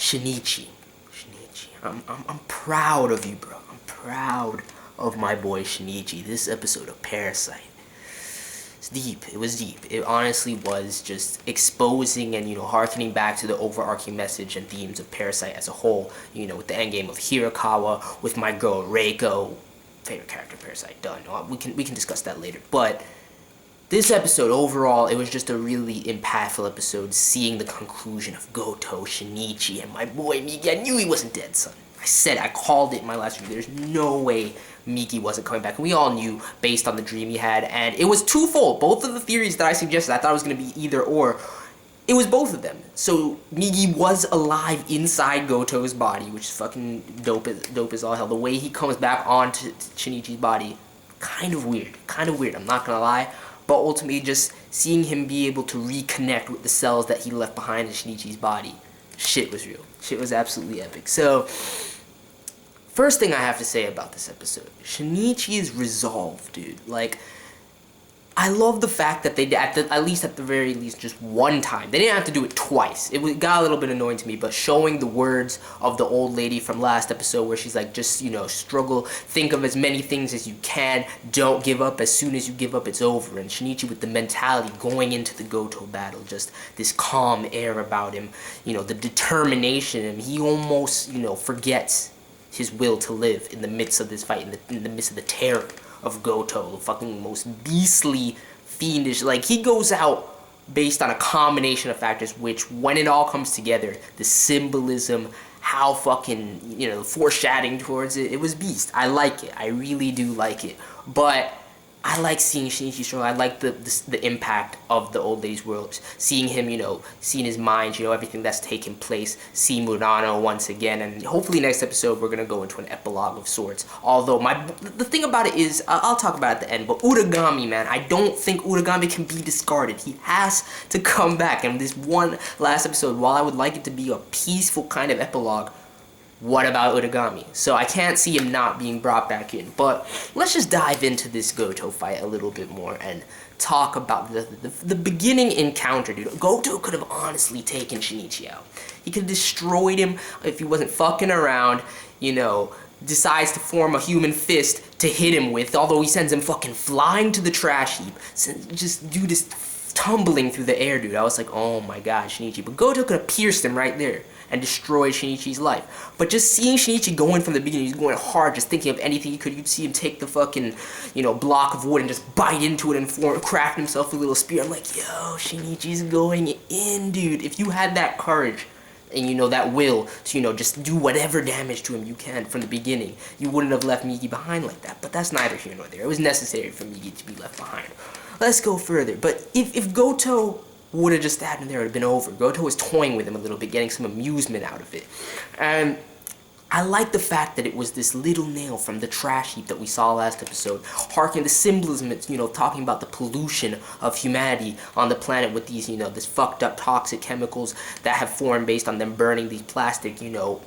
Shinichi. I'm proud of you, bro. I'm proud of my boy Shinichi. This episode of Parasyte. It's deep. It was deep. It honestly was just exposing and, harkening back to the overarching message and themes of Parasyte as a whole. With the endgame of Hirakawa, with my girl Reiko. Favorite character, Parasyte. Done. We can discuss that later. But this episode, overall, it was just a really impactful episode, seeing the conclusion of Gotou, Shinichi, and my boy Migi. I knew he wasn't dead, son. I called it in my last review. There's no way Migi wasn't coming back. And we all knew, based on the dream he had, and it was twofold. Both of the theories that I suggested, I thought it was going to be either or. It was both of them. So Migi was alive inside Gotou's body, which is fucking dope as all hell. The way he comes back onto Shinichi's body, kind of weird, I'm not gonna lie. But ultimately, just seeing him be able to reconnect with the cells that he left behind in Shinichi's body, shit was real. Shit was absolutely epic. So, first thing I have to say about this episode, Shinichi's resolve, dude. Like, I love the fact that they, at least at the very least, just one time. They didn't have to do it twice. It got a little bit annoying to me, but showing the words of the old lady from last episode where she's like, just, struggle, think of as many things as you can, don't give up, as soon as you give up, it's over. And Shinichi with the mentality going into the Gotou battle, just this calm air about him, the determination, and he almost, forgets his will to live in the midst of this fight, in the midst of the terror of Gotou, the fucking most beastly, fiendish. Like, he goes out based on a combination of factors, which, when it all comes together, the symbolism, how fucking, foreshadowing towards it, it was beast. I like it. I really do like it. But I like seeing Shinichi struggle. I like the impact of the old lady's world. Seeing him, seeing his mind, everything that's taken place. See Murano once again. And hopefully next episode we're going to go into an epilogue of sorts. Although, the thing about it is, I'll talk about it at the end, but Uragami, man, I don't think Uragami can be discarded. He has to come back. And this one last episode, while I would like it to be a peaceful kind of epilogue, what about Uragami? So I can't see him not being brought back in. But let's just dive into this Gotou fight a little bit more and talk about the beginning encounter, dude. Gotou could have honestly taken Shinichi out. He could have destroyed him if he wasn't fucking around, decides to form a human fist to hit him with, although he sends him fucking flying to the trash heap. Just dude is tumbling through the air, dude. I was like, oh my god, Shinichi. But Gotou could have pierced him right there and destroyed Shinichi's life. But just seeing Shinichi going from the beginning, he's going hard, just thinking of anything he could. You'd see him take the fucking, block of wood and just bite into it and craft himself a little spear. I'm like, yo, Shinichi's going in, dude. If you had that courage and, that will to, just do whatever damage to him you can from the beginning, you wouldn't have left Migi behind like that. But that's neither here nor there. It was necessary for Migi to be left behind. Let's go further. But if Gotou would have just stabbed him there, it would have been over. Gotou was toying with him a little bit, getting some amusement out of it. And I like the fact that it was this little nail from the trash heap that we saw last episode, harking the symbolism, talking about the pollution of humanity on the planet with these, this fucked up toxic chemicals that have formed based on them burning these plastic,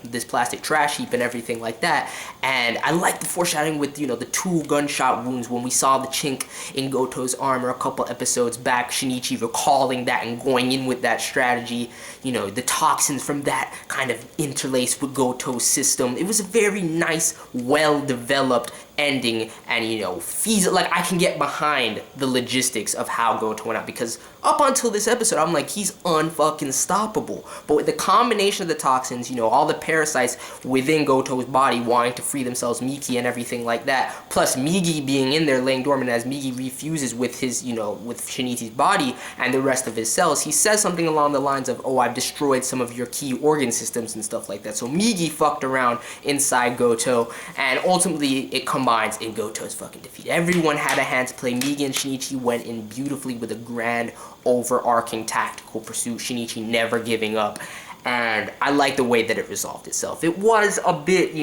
this plastic trash heap and everything like that. And I like the foreshadowing with, the 2 gunshot wounds when we saw the chink in Gotou's armor a couple episodes back, Shinichi recalling that and going in with that strategy, the toxins from that kind of interlaced with Gotou's system. It was a very nice, well-developed ending, and feasible. Like, I can get behind the logistics of how Gotou went out, because up until this episode, I'm like, he's unfucking stoppable. But with the combination of the toxins, all the parasites within Gotou's body wanting to free themselves, Migi and everything like that, plus Migi being in there laying dormant as Migi refuses with his, with Shinichi's body and the rest of his cells, he says something along the lines of, oh, I've destroyed some of your key organ systems and stuff like that. So Migi fucked around inside Gotou, and ultimately it combines in Gotou's fucking defeat. Everyone had a hand to play. Migi and Shinichi went in beautifully with a grand, overarching tactical pursuit. Shinichi never giving up, and I like the way that it resolved itself. It was a bit,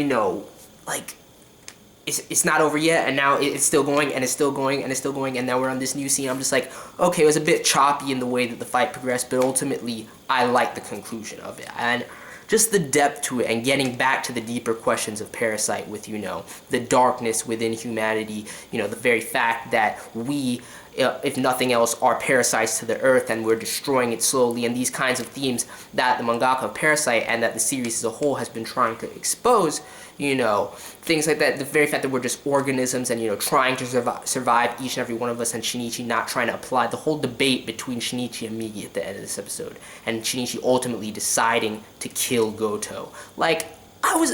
like, it's not over yet, and now it's still going, and it's still going, and it's still going, and now we're on this new scene. I'm just like, okay, it was a bit choppy in the way that the fight progressed, but ultimately, I like the conclusion of it. And just the depth to it, and getting back to the deeper questions of Parasyte with, the darkness within humanity, the very fact that we, if nothing else, are parasites to the earth and we're destroying it slowly, and these kinds of themes that the mangaka of Parasyte and that the series as a whole has been trying to expose, you know, things like that, the very fact that we're just organisms and, you know, trying to survive each and every one of us, and Shinichi not trying to apply the whole debate between Shinichi and Migi at the end of this episode, and Shinichi ultimately deciding to kill Gotou. Like,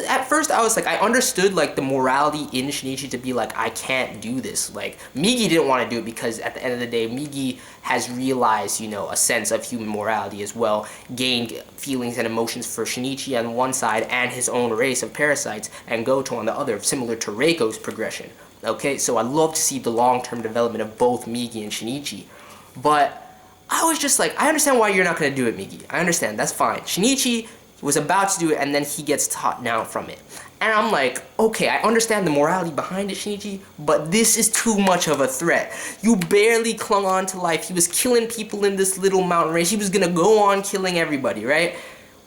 at first I was like, I understood like the morality in Shinichi to be like, I can't do this. Like, Migi didn't want to do it because at the end of the day, Migi has realized, you know, a sense of human morality as well, gained feelings and emotions for Shinichi on one side and his own race of parasites, and Gotou on the other, similar to Reiko's progression. Okay, so I love to see the long-term development of both Migi and Shinichi, but I was just like, I understand why you're not going to do it, Migi. I understand, that's fine. Shinichi was about to do it, and then he gets taught down from it. And I'm like, okay, I understand the morality behind it, Shinichi, but this is too much of a threat. You barely clung on to life. He was killing people in this little mountain range. He was gonna go on killing everybody, right?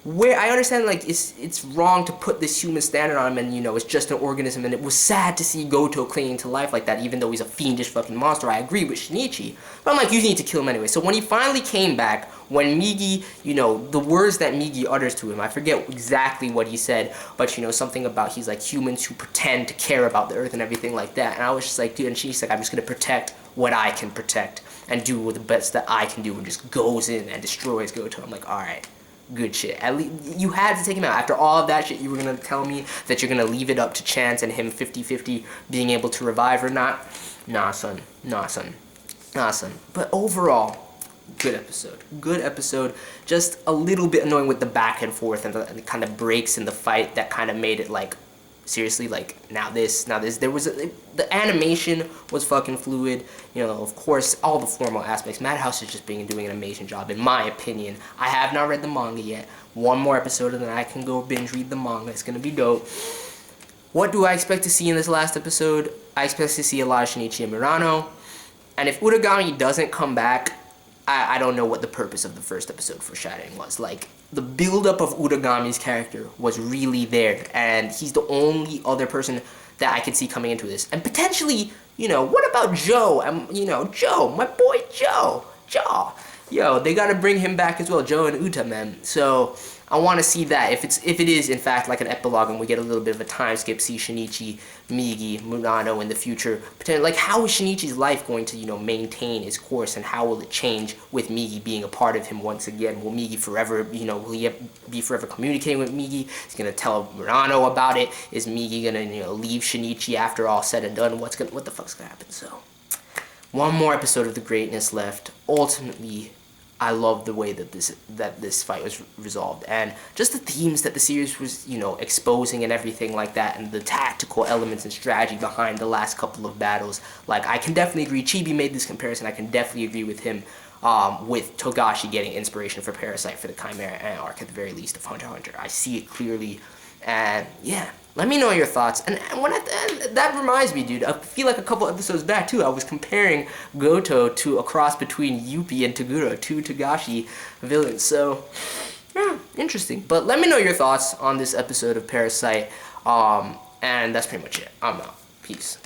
Where I understand, like, it's wrong to put this human standard on him, and, you know, it's just an organism, and it was sad to see Gotou clinging to life like that, even though he's a fiendish fucking monster. I agree with Shinichi, but I'm like, you need to kill him anyway. So when he finally came back, when Migi, you know, the words that Migi utters to him, I forget exactly what he said, but, you know, something about he's like humans who pretend to care about the earth and everything like that, and I was just like, dude, and she's like, I'm just gonna protect what I can protect and do the best that I can do, and just goes in and destroys Gotou. I'm like, alright. Good shit. At least you had to take him out. After all of that shit, you were gonna tell me that you're gonna leave it up to chance and him 50-50 being able to revive or not? Nah, son. Nah, son. Nah, son. But overall, good episode. Good episode. Just a little bit annoying with the back and forth and the kind of breaks in the fight that kind of made it like, seriously, like, now this. There was the animation was fucking fluid, you know, of course, all the formal aspects. Madhouse is just doing an amazing job, in my opinion. I have not read the manga yet. One more episode and then I can go binge read the manga. It's gonna be dope. What do I expect to see in this last episode? I expect to see a lot of Shinichi and Murano. And if Uragami doesn't come back, I don't know what the purpose of the first episode foreshadowing was. Like, the build-up of Uragami's character was really there, and he's the only other person that I could see coming into this. And potentially, you know, what about Joe? You know, Joe, my boy Joe. Yo, they gotta bring him back as well, Joe and Uta, man. So I want to see that. If it is in fact like an epilogue and we get a little bit of a time skip, see Shinichi, Migi, Murano in the future. Like, how is Shinichi's life going to, you know, maintain its course, and how will it change with Migi being a part of him once again? Will Migi forever, you know, will he be forever communicating with Migi? He's gonna tell Murano about it. Is Migi gonna, you know, leave Shinichi after all said and done? What the fuck's gonna happen? So, one more episode of the greatness left. Ultimately, I love the way that this fight was resolved, and just the themes that the series was, you know, exposing and everything like that, and the tactical elements and strategy behind the last couple of battles. Like, I can definitely agree. Chibi made this comparison. I can definitely agree with him, with Togashi getting inspiration for Parasyte for the Chimera arc at the very least of Hunter x Hunter. I see it clearly, and yeah. Let me know your thoughts. And when that reminds me, dude, I feel like a couple episodes back, too, I was comparing Gotou to a cross between Yuppie and Toguro, two Togashi villains. So, yeah, interesting. But let me know your thoughts on this episode of Parasyte. And that's pretty much it. I'm out. Peace.